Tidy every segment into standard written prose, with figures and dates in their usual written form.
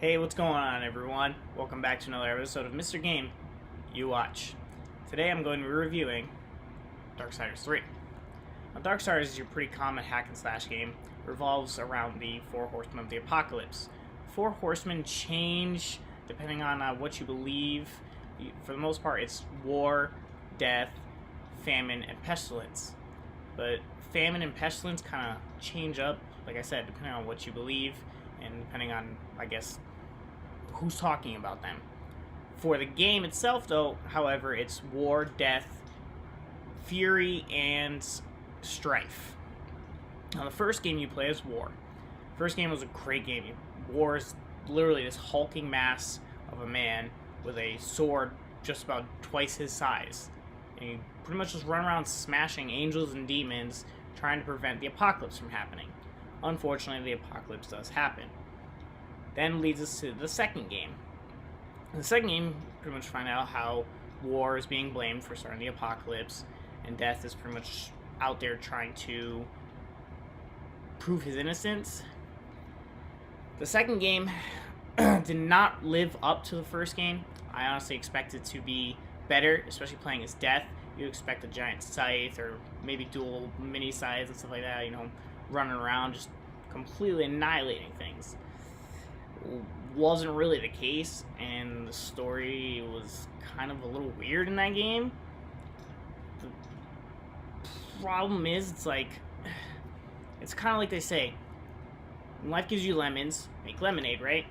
Hey, what's going on, everyone? Welcome back to another episode of Mr. Game You Watch. Today I'm going to be reviewing Darksiders 3. Now, Darksiders is your pretty common hack and slash game. It revolves around the four horsemen of the apocalypse. Four horsemen change depending on what you believe. For the most part, it's war, death, famine, and pestilence. But famine and pestilence kind of change up, like I said, depending on what you believe and depending on, I guess, who's talking about them. For the game itself, though, however, it's war, death, fury, and strife. Now, the first game you play is war. First game was a great game. War is literally this hulking mass of a man with a sword just about twice his size. And you pretty much just run around smashing angels and demons, trying to prevent the apocalypse from happening. Unfortunately, the apocalypse does happen. Then leads us to the second game. In the second game, you pretty much find out how war is being blamed for starting the apocalypse, and death is pretty much out there trying to prove his innocence. The second game did not live up to the first game. I honestly expected to be better, especially playing as Death. You expect a giant scythe or maybe dual mini scythes and stuff like that, running around just completely annihilating things. Wasn't really the case, and the story was kind of a little weird in that game. The problem is, it's kind of like they say, when life gives you lemons, make lemonade, right?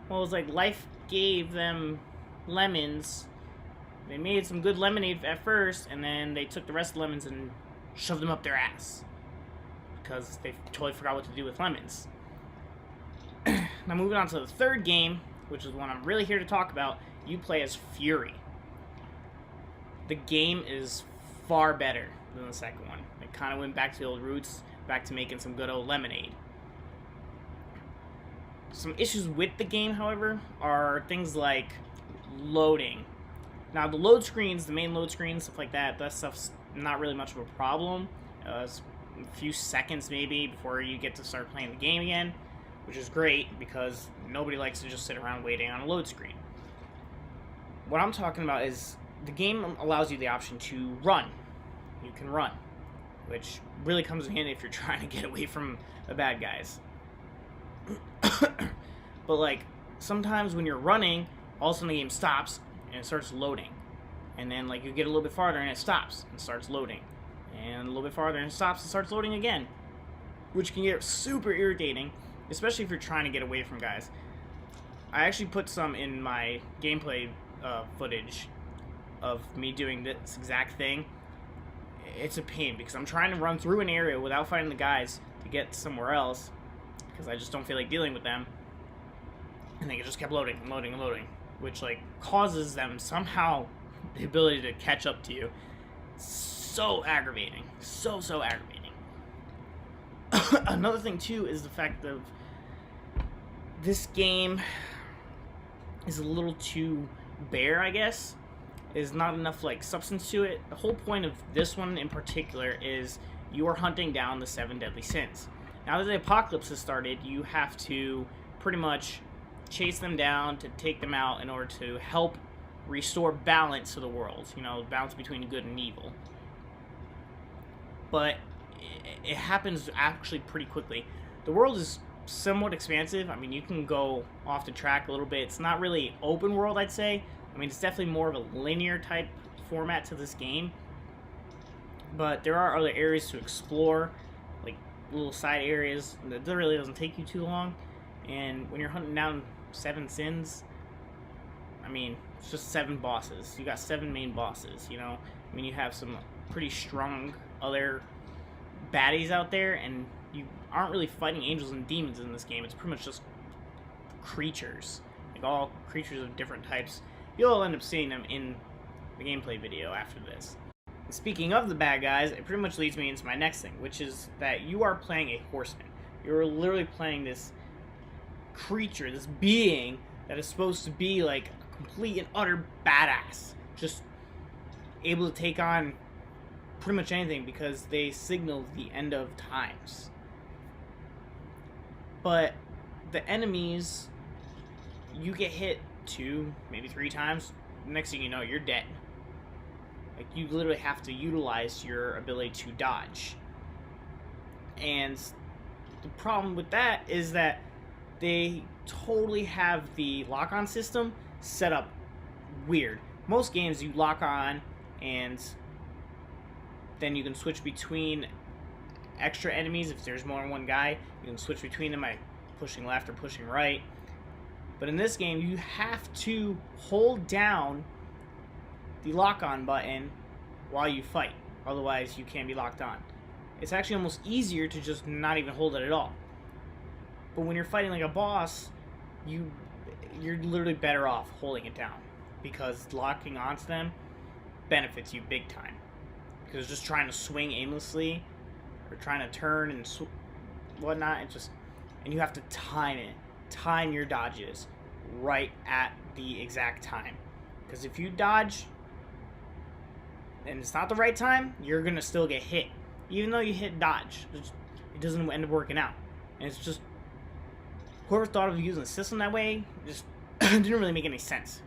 Well, it's like life gave them lemons. They made some good lemonade at first, and then they took the rest of the lemons and shoved them up their ass because they totally forgot what to do with lemons. Now, moving on to the third game, which is one I'm really here to talk about, you play as Fury. The game is far better than the second one. It kind of went back to the old roots, back to making some good old lemonade. Some issues with the game, however, are things like loading. Now, the load screens, the main load screens, stuff like that stuff's not really much of a problem. It's a few seconds maybe before you get to start playing the game again, which is great because nobody likes to just sit around waiting on a load screen. What I'm talking about is the game allows you the option to run. You can run, which really comes in handy if you're trying to get away from the bad guys. But sometimes when you're running, all of a sudden the game stops and it starts loading. And then you get a little bit farther and it stops and starts loading. And a little bit farther and it stops and starts loading again, which can get super irritating, especially if you're trying to get away from guys. I actually put some in my gameplay footage of me doing this exact thing. It's a pain because I'm trying to run through an area without fighting the guys to get somewhere else because I just don't feel like dealing with them. And they just kept loading and loading and loading, which causes them somehow the ability to catch up to you. So aggravating. So aggravating. Another thing too is the fact of this game is a little too bare, I guess. There's not enough substance to it. The whole point of this one in particular is you are hunting down the 7 deadly sins. Now that the apocalypse has started, you have to pretty much chase them down to take them out in order to help restore balance to the world. Balance between good and evil. But it happens actually pretty quickly. The world is somewhat expansive. I mean, you can go off the track a little bit. It's not really open world, I'd say. I mean, it's definitely more of a linear type format to this game. But there are other areas to explore, little side areas that really doesn't take you too long. And when you're hunting down 7 sins, I mean, it's just 7 bosses. You got 7 main bosses, I mean, you have some pretty strong other baddies out there, and you aren't really fighting angels and demons in this game. It's pretty much just creatures, all creatures of different types. You'll end up seeing them in the gameplay video after this. And speaking of the bad guys, it pretty much leads me into my next thing, which is that you are playing a horseman. You're literally playing this creature, this being that is supposed to be a complete and utter badass, just able to take on pretty much anything because they signal the end of times. But the enemies you get hit 2, maybe 3 times, next thing you know, you're dead. Like, you literally have to utilize your ability to dodge. And the problem with that is that they totally have the lock-on system set up weird. Most games you lock on and then you can switch between extra enemies. If there's more than one guy, you can switch between them by pushing left or pushing right. But in this game, you have to hold down the lock-on button while you fight. Otherwise, you can't be locked on. It's actually almost easier to just not even hold it at all. But when you're fighting like a boss, you're literally better off holding it down, because locking onto them benefits you big time. Because just trying to swing aimlessly or trying to turn and whatnot, and you have to time your dodges right at the exact time. Because if you dodge and it's not the right time, you're gonna still get hit, even though you hit dodge. It doesn't end up working out, and it's just, whoever thought of using the system that way just didn't really make any sense.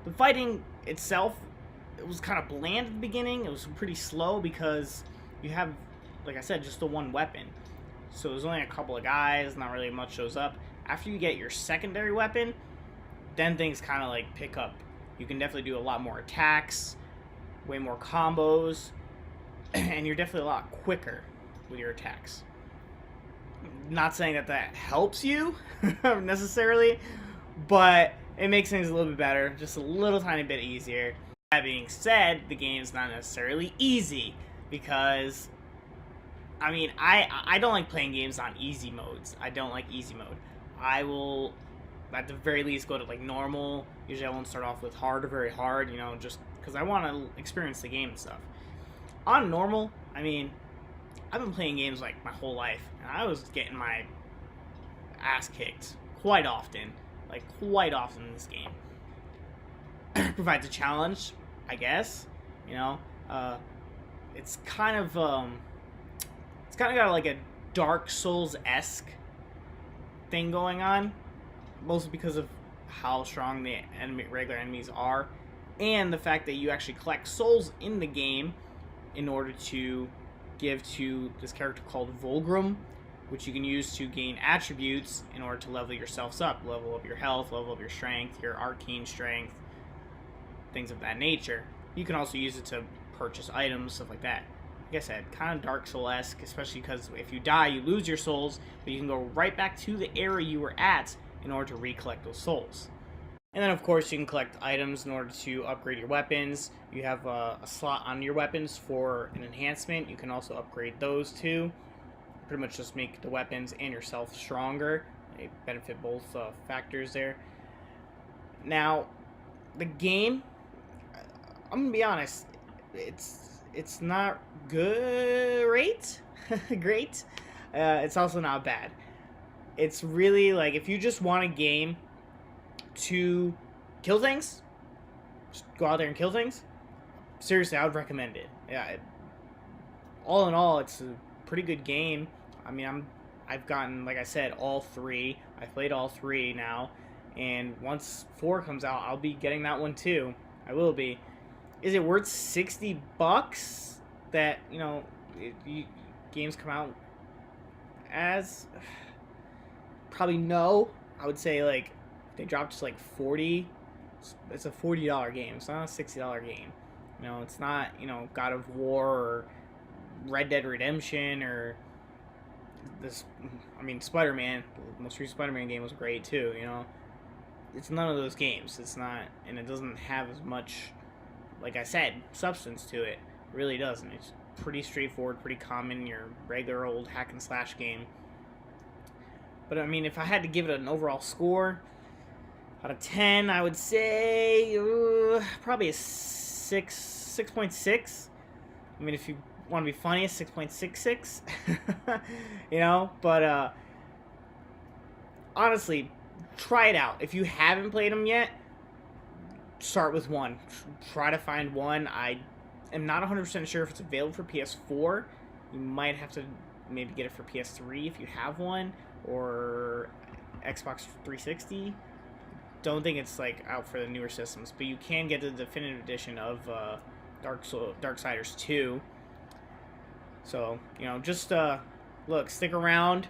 The fighting itself, it was kind of bland at the beginning. It was pretty slow because you have, like I said, just the one weapon. So there's only a couple of guys, not really much shows up. After you get your secondary weapon, then things kind of like pick up. You can definitely do a lot more attacks, way more combos, and you're definitely a lot quicker with your attacks. Not saying that helps you necessarily, but it makes things a little bit better, just a little tiny bit easier. That being said, the game's not necessarily easy, because I mean, I don't like playing games on easy modes. I don't like easy mode. I will, at the very least, go to like normal. Usually I won't start off with hard or very hard, you know, just because I want to experience the game and stuff. On normal, I mean, I've been playing games like my whole life, and I was getting my ass kicked quite often. Like, quite often in this game. Provides a challenge, I guess. You know, it's kind of got like a Dark Souls-esque thing going on, mostly because of how strong the regular enemies are, and the fact that you actually collect souls in the game in order to give to this character called Vulgrim, which you can use to gain attributes in order to level yourselves up. Level up your health, level up your strength, your arcane strength, things of that nature. You can also use it to purchase items, stuff like that. Like I said, kind of Dark Souls-esque, especially because if you die, you lose your souls, but you can go right back to the area you were at in order to recollect those souls. And then, of course, you can collect items in order to upgrade your weapons. You have a slot on your weapons for an enhancement. You can also upgrade those too. Pretty much just make the weapons and yourself stronger. They benefit both factors there. Now, the game, I'm gonna be honest, it's not great. Great. It's also not bad. It's really like, if you just want a game to kill things, just go out there and kill things, seriously, I would recommend it. Yeah, all in all, it's a pretty good game. I mean, I've gotten, like I said, all 3. I've played all 3 now, and once 4 comes out, I'll be getting that one too. I will be. Is it worth $60 that, you know, games come out as? Probably no. I would say, like, they dropped to like 40. It's a $40 game. It's not a $60 game. You know, it's not, you know, God of War or Red Dead Redemption or this. I mean, Spider-Man. The most recent Spider-Man game was great too. You know, it's none of those games. It's not, and it doesn't have as much, like I said, substance to it. It really doesn't. It's pretty straightforward, pretty common, your regular old hack and slash game. But I mean, if I had to give it an overall score out of 10, I would say probably a 6.6. I mean, if you want to be funny, a 6.66. You know, but honestly, try it out. If you haven't played them yet, start with 1. Try to find 1. I am not 100% sure if it's available for PS4. You might have to maybe get it for PS3 if you have one, or Xbox 360. don't think it's like out for the newer systems, but you can get the definitive edition of Darksiders 2. So, you know, just look, stick around.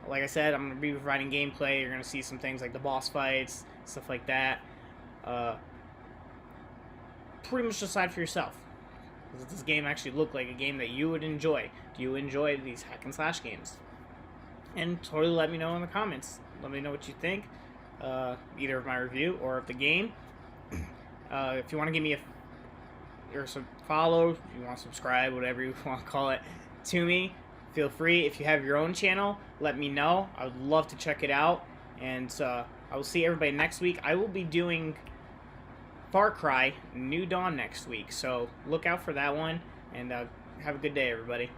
Like I said, I'm going to be providing gameplay. You're going to see some things like the boss fights, stuff like that. Pretty much decide for yourself. Does this game actually look like a game that you would enjoy? Do you enjoy these hack and slash games? And totally let me know in the comments. Let me know what you think, either of my review or of the game. If you want to give me a follow, if you want to subscribe, whatever you want to call it, to me, feel free. If you have your own channel, let me know. I would love to check it out. And I will see everybody next week. I will be doing Far Cry New Dawn next week, so look out for that one, and have a good day, everybody.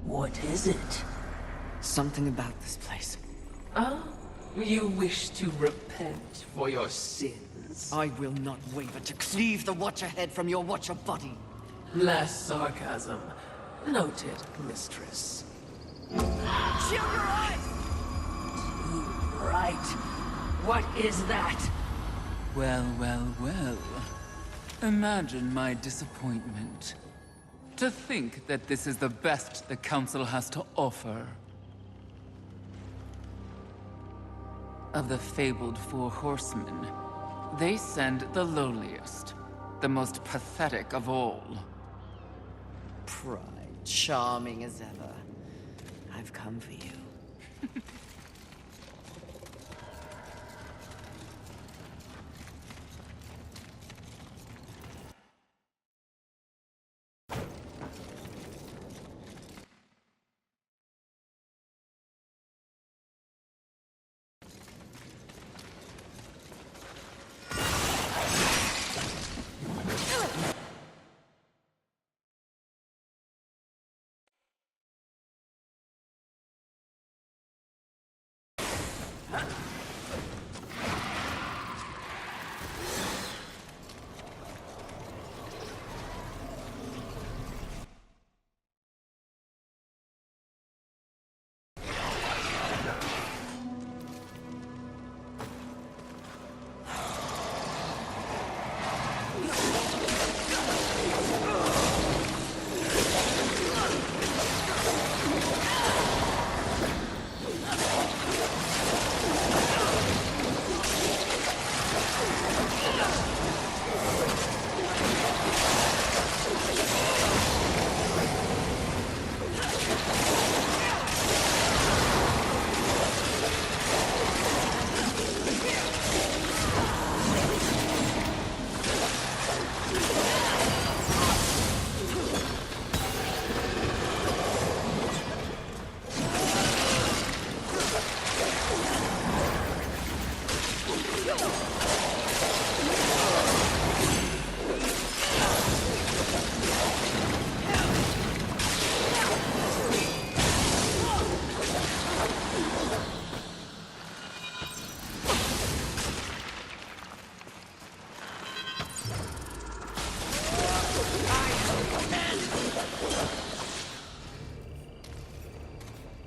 What is it? Something about this place. Ah, you wish to repent for your sins? I will not waver to cleave the Watcher head from your Watcher body. Less sarcasm. Noted, mistress. Shield your eyes! Right. What is that? Well, well, well. Imagine my disappointment. To think that this is the best the Council has to offer. Of the fabled Four Horsemen, they send the lowliest, the most pathetic of all. Pride, charming as ever. I've come for you.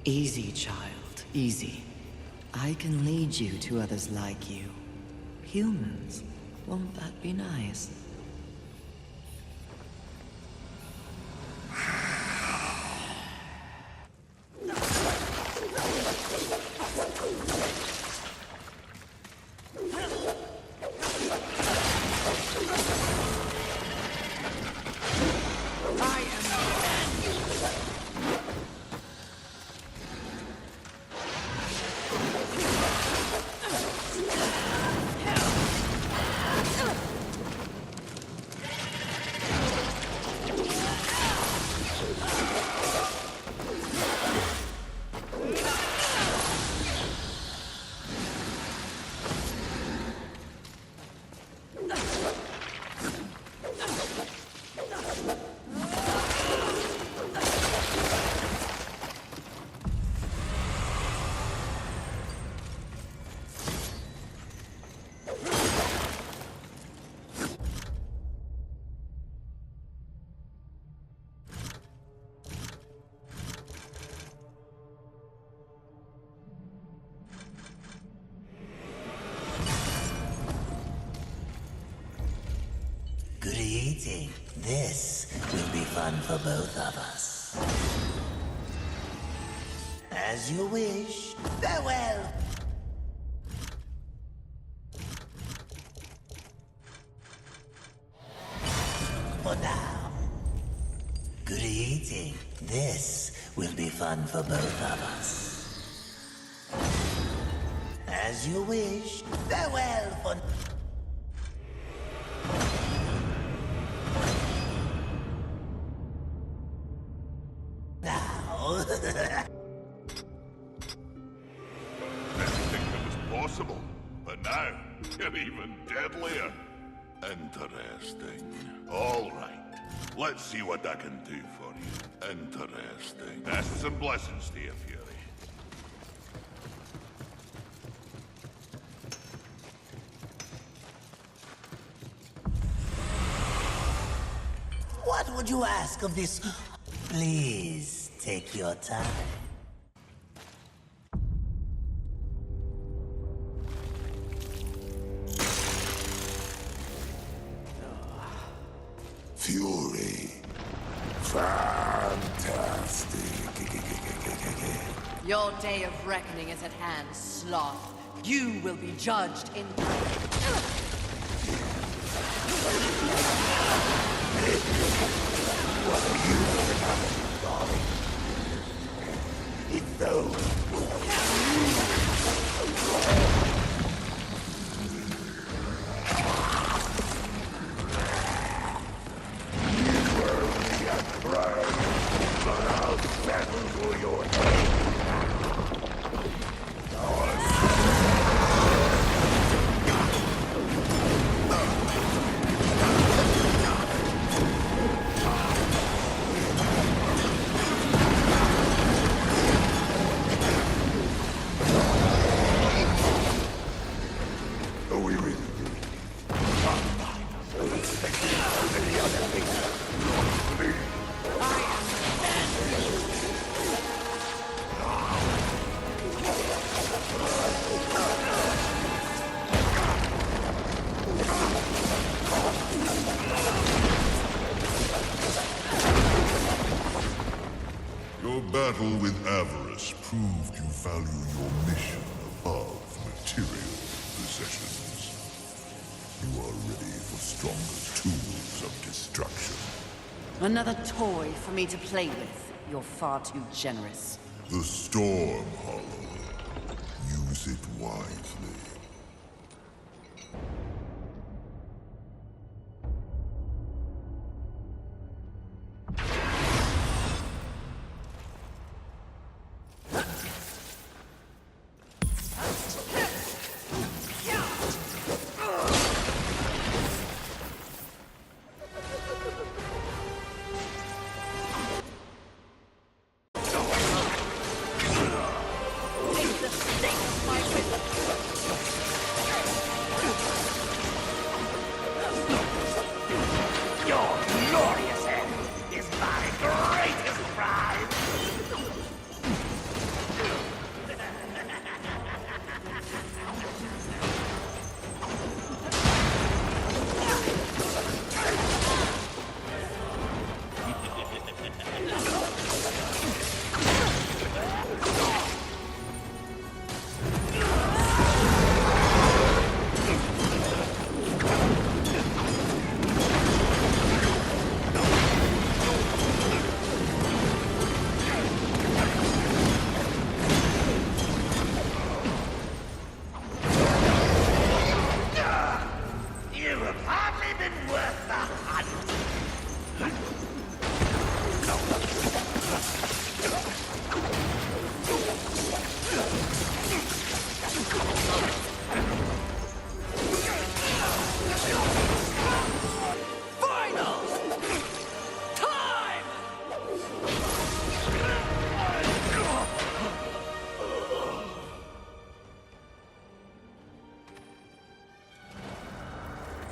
Easy, child, easy. I can lead you to others like you. Humans, won't that be nice? Good eating. This will be fun for both of us. As you wish. Farewell. For now. Good eating. This will be fun for both of us. As you wish. Farewell for possible, but now you're even deadlier. Interesting. All right, let's see what I can do for you. Interesting. Best and blessings to you, Fury. What would you ask of this? Please take your time. Fury. Fantastic. Your day of reckoning is at hand, Sloth. You will be judged in... It's over. Your battle with avarice proved you value your mission above material possessions. You are ready for stronger tools of destruction. Another toy for me to play with. You're far too generous. The Storm Hollow. Use it wisely.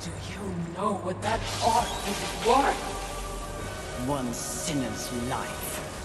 Do you know what that art is worth? One sinner's life.